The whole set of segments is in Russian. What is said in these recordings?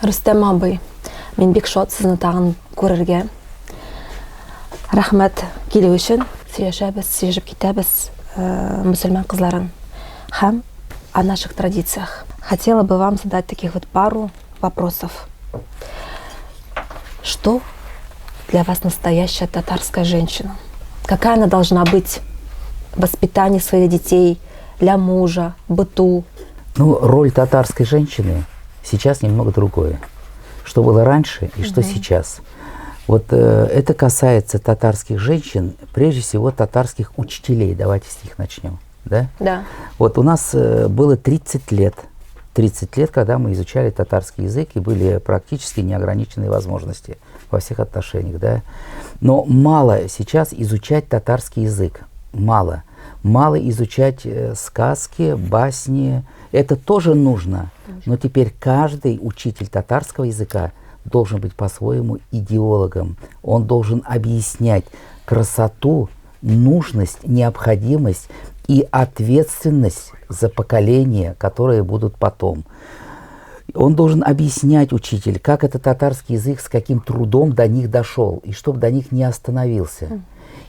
Рустем абый, мен бик шатсызны тагын күрергә. Рәхмәт килү өчен. Сөйләшәбез, сөйләшеп китәбез мусульман кызларын һәм о наших традициях. Хотела бы вам задать таких вот пару вопросов. Что для вас настоящая татарская женщина? Какая она должна быть в воспитании своих детей, для мужа, быту? Ну, роль татарской женщины сейчас немного другое. Что было раньше и что сейчас. Вот это касается татарских женщин, прежде всего татарских учителей. Давайте с них начнем. Да? Да. Вот у нас было 30 лет. 30 лет, когда мы изучали татарский язык, и были практически неограниченные возможности во всех отношениях. Да? Но мало сейчас изучать татарский язык. Мало. Мало изучать сказки, басни. Это тоже нужно. Но теперь каждый учитель татарского языка должен быть по-своему идеологом. Он должен объяснять красоту, нужность, необходимость и ответственность за поколения, которые будут потом. Он должен объяснять, учитель, как этот татарский язык, с каким трудом до них дошел, и чтобы до них не остановился.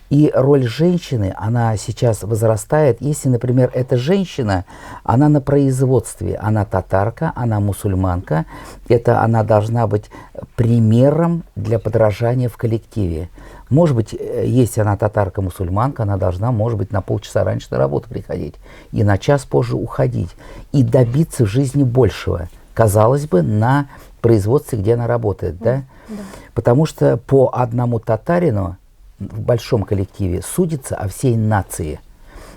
И роль женщины, она сейчас возрастает. Если, например, эта женщина, она на производстве, она татарка, она мусульманка, это она должна быть примером для подражания в коллективе. Может быть, если она татарка-мусульманка, она должна, может быть, на полчаса раньше на работу приходить и на час позже уходить. И добиться в жизни большего, казалось бы, на производстве, где она работает. Да? Да. Потому что по одному татарину в большом коллективе судится о всей нации.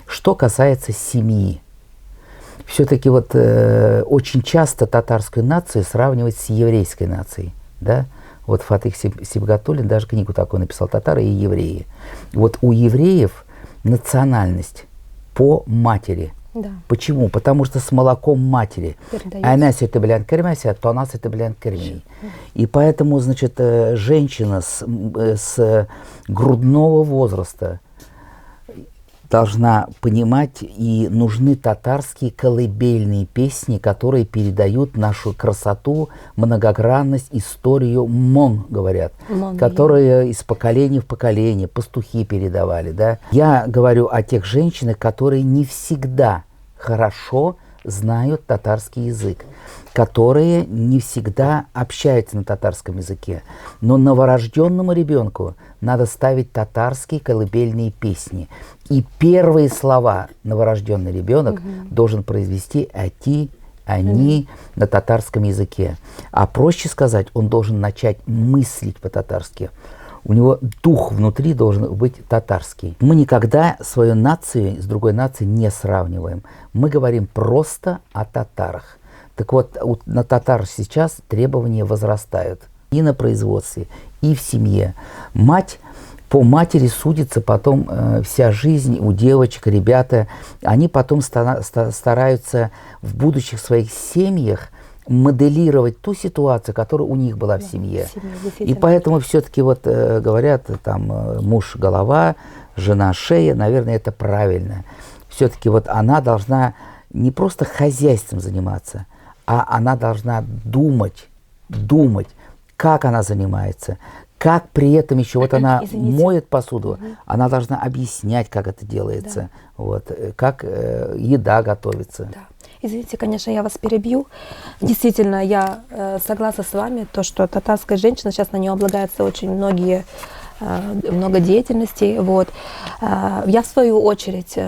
Что касается семьи, все-таки вот очень часто татарскую нацию сравнивать с еврейской нацией. Да? Вот Фатых Сибгатуллин даже книгу такую написал «Татары и евреи». Вот у евреев национальность по матери. Да. Почему? Потому что с молоком матери. Она это белян кермеся, то нас это белян кермей. И поэтому, значит, женщина с грудного возраста должна понимать, и нужны татарские колыбельные песни, которые передают нашу красоту, многогранность, историю мон, говорят, которые из поколения в поколение пастухи передавали. Да? Я говорю о тех женщинах, которые не всегда хорошо знают татарский язык, которые не всегда общаются на татарском языке. Но новорожденному ребенку надо ставить татарские колыбельные песни. И первые слова новорожденный ребенок должен произвести «ати», «они» на татарском языке. А проще сказать, он должен начать мыслить по-татарски. У него дух внутри должен быть татарский. Мы никогда свою нацию с другой нацией не сравниваем. Мы говорим просто о татарах. Так вот, на татар сейчас требования возрастают и на производстве, и в семье. Мать, по матери судится потом вся жизнь у девочек, ребята. Они потом стараются в будущих своих семьях моделировать ту ситуацию, которая у них была в семье. И поэтому все-таки вот говорят, там муж голова, жена шея, наверное, это правильно. Все-таки вот она должна не просто хозяйством заниматься, а она должна думать, как она занимается, как при этом еще вот она моет посуду, она должна объяснять, как это делается, вот, как еда готовится. Да. Извините, конечно, я вас перебью. Действительно, я согласна с вами, то, что татарская женщина, сейчас на нее облагается очень много деятельностей. Вот. Я, в свою очередь,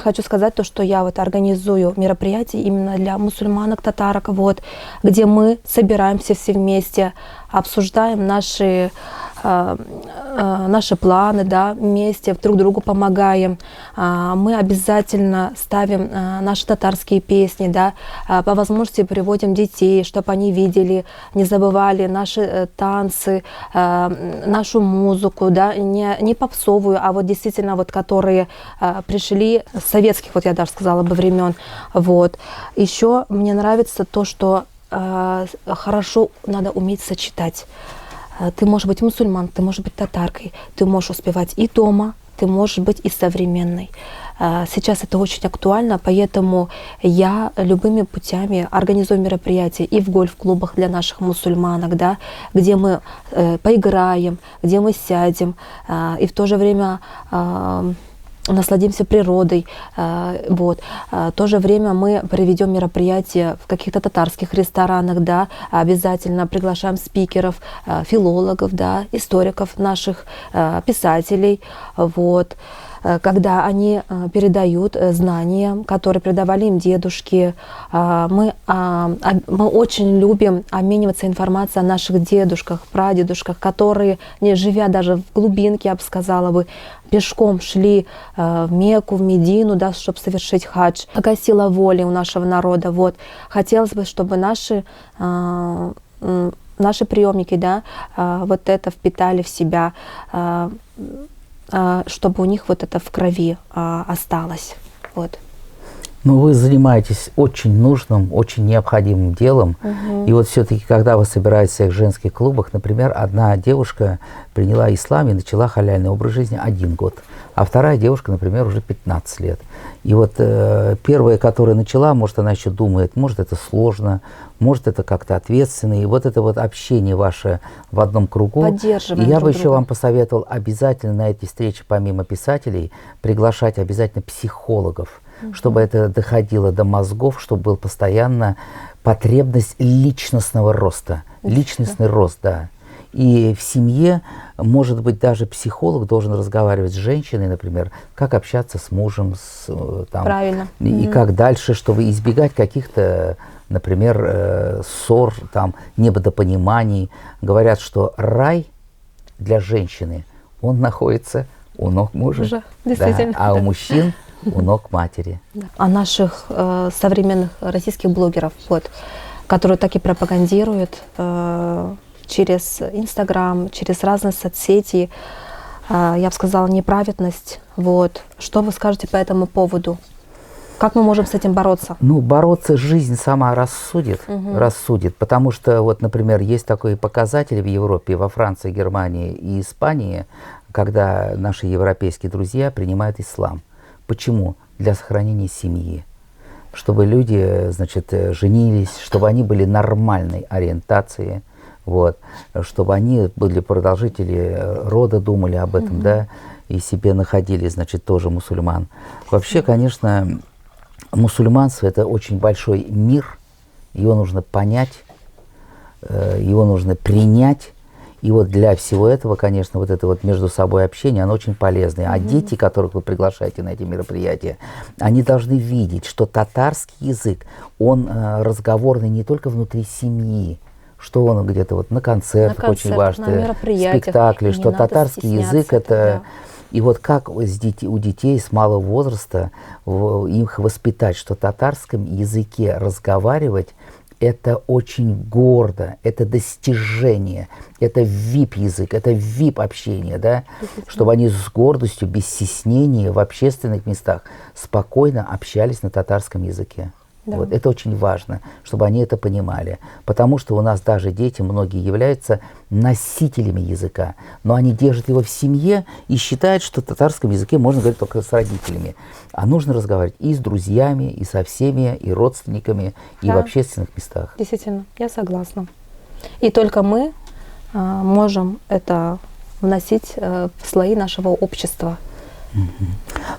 хочу сказать то, что я вот организую мероприятия именно для мусульманок, татарок, вот, где мы собираемся все вместе, обсуждаем наши планы, да, вместе друг другу помогаем. Мы обязательно ставим наши татарские песни, да, по возможности приводим детей, чтобы они видели, не забывали наши танцы, нашу музыку, да, не попсовую, а вот действительно вот, которые пришли с советских, вот я даже сказала бы, времен. Вот. Еще мне нравится то, что хорошо надо уметь сочетать. Ты можешь быть мусульман, ты можешь быть татаркой, ты можешь успевать и дома, ты можешь быть и современной. Сейчас это очень актуально, поэтому я любыми путями организую мероприятия и в гольф-клубах для наших мусульманок, да, где мы поиграем, где мы сядем, и в то же время насладимся природой. Вот. В то же время мы проведем мероприятия в каких-то татарских ресторанах, да, обязательно приглашаем спикеров, филологов, да, историков наших, писателей. Вот. Когда они передают знания, которые передавали им дедушки. Мы очень любим обмениваться информацией о наших дедушках, прадедушках, которые, не живя даже в глубинке, я бы сказала бы, пешком шли в Мекку, в Медину, да, чтобы совершить хадж. Какая сила воли у нашего народа. Вот. Хотелось бы, чтобы наши приемники, да, вот это впитали в себя, чтобы у них вот это в крови осталось. Вот. Ну, вы занимаетесь очень нужным, очень необходимым делом. И вот все-таки, когда вы собираетесь в своих женских клубах, например, одна девушка приняла ислам и начала халяльный образ жизни 1 год, а вторая девушка, например, уже 15 лет. И вот первая, которая начала, может, она еще думает, может, это сложно, может, это как-то ответственно. И вот это вот общение ваше в одном кругу. Поддерживаем И я друг бы еще друга. вам посоветовал обязательно на эти встречи, помимо писателей, приглашать обязательно психологов, чтобы это доходило до мозгов, чтобы был постоянно потребность личностного роста. Личностный рост, да. И в семье, может быть, даже психолог должен разговаривать с женщиной, например, как общаться с мужем, там, Правильно. и как дальше, чтобы избегать каких-то, например, ссор, там, недопониманий. Говорят, что рай для женщины, он находится у ног мужа. Уже, действительно. Да, а у мужчин у ног матери. О наших современных российских блогеров, вот, которые так и пропагандируют через Инстаграм, через разные соцсети, я бы сказала, неправедность. Вот. Что вы скажете по этому поводу? Как мы можем с этим бороться? Ну, бороться жизнь сама рассудит, потому что, вот, например, есть такие показатели в Европе, во Франции, Германии и Испании, когда наши европейские друзья принимают ислам. Почему? Для сохранения семьи. Чтобы люди, значит, женились, чтобы они были нормальной ориентации, вот, чтобы они были продолжители рода, думали об этом, да, и себе находили, значит, тоже мусульман. Вообще, конечно, мусульманство – это очень большой мир, его нужно понять, его нужно принять. И вот для всего этого, конечно, вот это вот между собой общение, оно очень полезное. А дети, которых вы приглашаете на эти мероприятия, они должны видеть, что татарский язык, он разговорный не только внутри семьи, что он где-то вот на концертах очень важно, спектакли, что татарский язык это... Да. И вот как у детей с малого возраста их воспитать, что в татарском языке разговаривать, это очень гордо, это достижение, это VIP-язык, это VIP-общение, да? Чтобы они с гордостью, без стеснения в общественных местах спокойно общались на татарском языке. Да. Вот. Это очень важно, чтобы они это понимали. Потому что у нас даже дети, многие являются носителями языка, но они держат его в семье и считают, что в татарском языке можно говорить только с родителями. А нужно разговаривать и с друзьями, и со всеми, и родственниками, и в общественных местах. Действительно, я согласна. И только мы можем это вносить в слои нашего общества.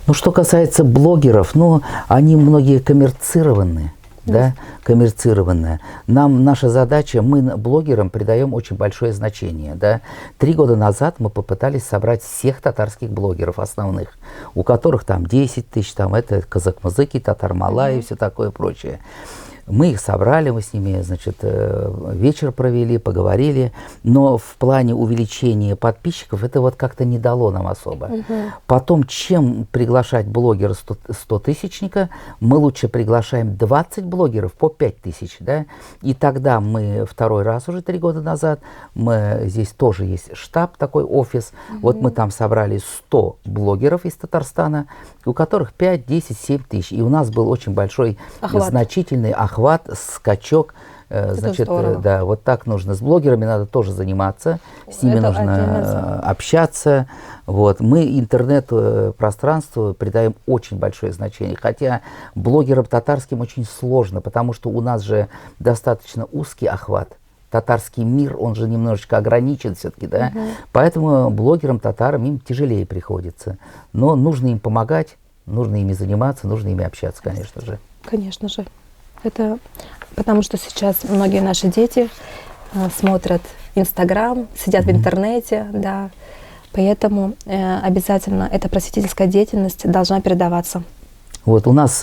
Ну, что касается блогеров, ну, они многие коммерцированы, да, коммерцированные. Наша задача, мы блогерам придаем очень большое значение, да. 3 года назад мы попытались собрать всех татарских блогеров основных, у которых там 10 тысяч, там это казак-мазыки, татар-малай и все такое прочее. Мы их собрали, мы с ними, значит, вечер провели, поговорили, но в плане увеличения подписчиков это вот как-то не дало нам особо. Потом, чем приглашать блогера 100-тысячника, мы лучше приглашаем 20 блогеров по 5 тысяч, да, и тогда мы второй раз уже 3 года назад, здесь тоже есть штаб, такой офис, вот мы там собрали 100 блогеров из Татарстана, у которых 5, 10, 7 тысяч, и у нас был очень большой, значительный охват, скачок Значит, здорово. да, вот так нужно. С блогерами надо тоже заниматься, с ними Это нужно отдельно. общаться. Вот. Мы интернет-пространству придаем очень большое значение. Хотя блогерам татарским очень сложно, потому что у нас же достаточно узкий охват. Татарский мир, он же немножечко ограничен все-таки, да. Поэтому блогерам, татарам им тяжелее приходится. Но нужно им помогать, нужно ими заниматься, нужно ими общаться, конечно же. Конечно же. Это потому что сейчас многие наши дети смотрят Инстаграм, сидят в интернете, да. Поэтому обязательно эта просветительская деятельность должна передаваться. Вот у нас,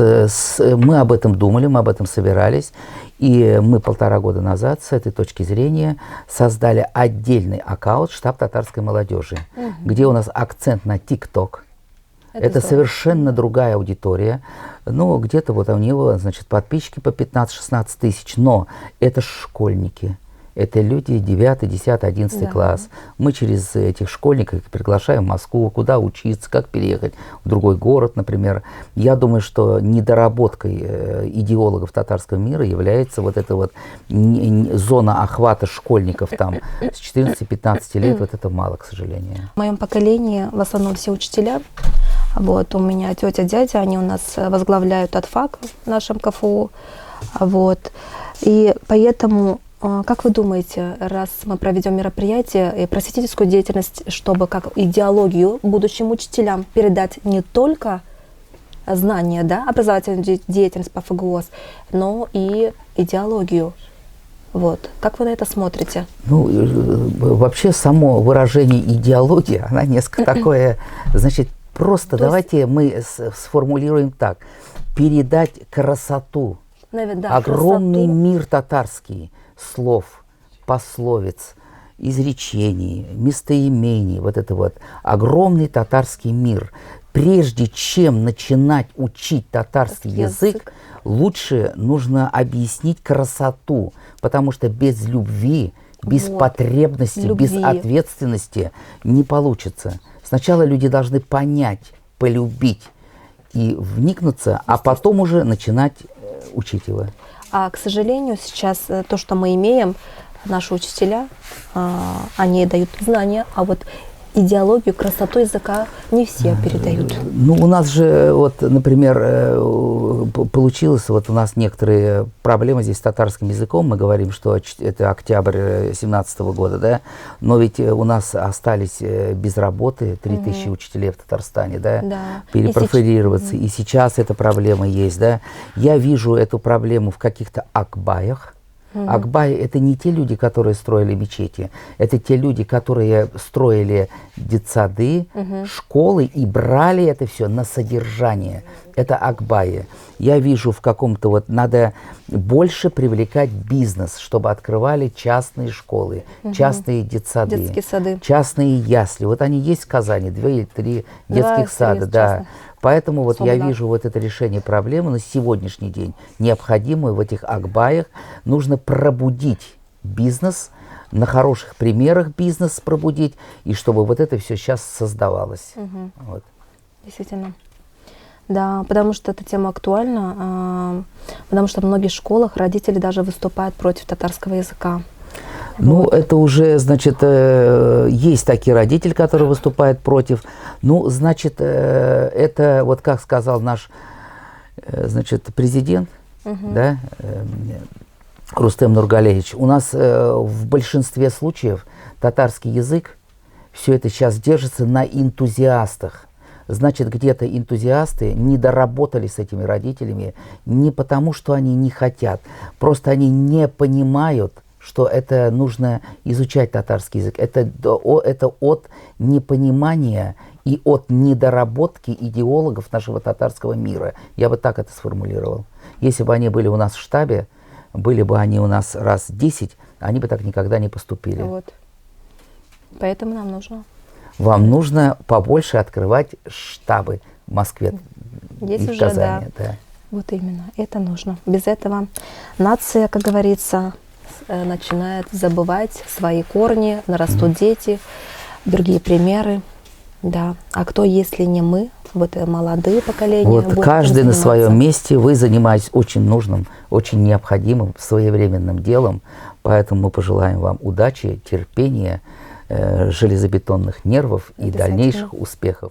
мы об этом думали, мы об этом собирались, и мы 1,5 года назад с этой точки зрения создали отдельный аккаунт «Штаб татарской молодежи», где у нас акцент на ТикТок. Это здорово. совершенно другая аудитория. Ну, где-то вот у него, значит, подписчики по 15-16 тысяч, но это школьники. Это люди 9, 10, 11 Да. класс. Мы через этих школьников их приглашаем в Москву, куда учиться, как переехать в другой город, например. Я думаю, что недоработкой идеологов татарского мира является вот эта вот зона охвата школьников там с 14-15 лет. Вот это мало, к сожалению. В моем поколении в основном все учителя. Вот, у меня тетя, дядя, они у нас возглавляют Атфак в нашем КФУ. Вот. И поэтому, как вы думаете, раз мы проведем мероприятие и просветительскую деятельность, чтобы как идеологию будущим учителям передать не только знания, да, образовательную деятельность по ФГОС, но и идеологию? Вот. Как вы на это смотрите? Ну, вообще само выражение идеология, она несколько такое, значит, просто давайте мы сформулируем так. Передать красоту, Да, огромный красоту. мир татарский, слов, пословиц, изречений, местоимений, вот это вот огромный татарский мир. Прежде чем начинать учить татарский язык, лучше нужно объяснить красоту, потому что без любви, без потребности, без ответственности не получится. Сначала люди должны понять, полюбить и вникнуться, а потом уже начинать учить его. А, к сожалению, сейчас то, что мы имеем, наши учителя, они дают знания, а вот идеологию, красоту языка не все передают. Ну, у нас же, вот, например, получилось, вот у нас некоторые проблемы здесь с татарским языком, мы говорим, что это октябрь 2017 года, да, но ведь у нас остались без работы 3000 учителей в Татарстане, да, перепрофилироваться, и сейчас эта проблема есть, да. Я вижу эту проблему в каких-то акбаях. Акбаи – это не те люди, которые строили мечети, это те люди, которые строили детсады, школы и брали это все на содержание. Это акбаи. Я вижу в каком-то вот, надо больше привлекать бизнес, чтобы открывали частные школы, частные детсады, детские сады, частные ясли. Вот они есть в Казани, 2 или 3 детских сада, да. Поэтому вот я вижу вот это решение проблемы на сегодняшний день, необходимую в этих акбаях. Нужно пробудить бизнес, на хороших примерах бизнес пробудить, и чтобы вот это все сейчас создавалось. Вот. Действительно. Да, потому что эта тема актуальна, потому что в многих школах родители даже выступают против татарского языка. Ну, это уже, значит, есть такие родители, которые выступают против. Ну, значит, это, вот как сказал наш, значит, президент, да, Рустем Нургалевич, у нас в большинстве случаев татарский язык, все это сейчас держится на энтузиастах. Значит, где-то энтузиасты не доработали с этими родителями не потому, что они не хотят, просто они не понимают, что это нужно изучать татарский язык. Это от непонимания и от недоработки идеологов нашего татарского мира. Я бы так это сформулировал. Если бы они были у нас в штабе, были бы они у нас раз 10, они бы так никогда не поступили. Вот. Поэтому нам нужно. Вам нужно побольше открывать штабы в Москве и в Казани. Да. Вот именно, это нужно. Без этого нация, как говорится, начинает забывать свои корни, нарастут дети, другие примеры. Да. А кто, если не мы, вот молодые поколения? Вот будут каждый этим на своем заниматься? месте, вы занимаетесь очень нужным, очень необходимым, своевременным делом, поэтому мы пожелаем вам удачи, терпения, железобетонных нервов и Обязательно. дальнейших успехов.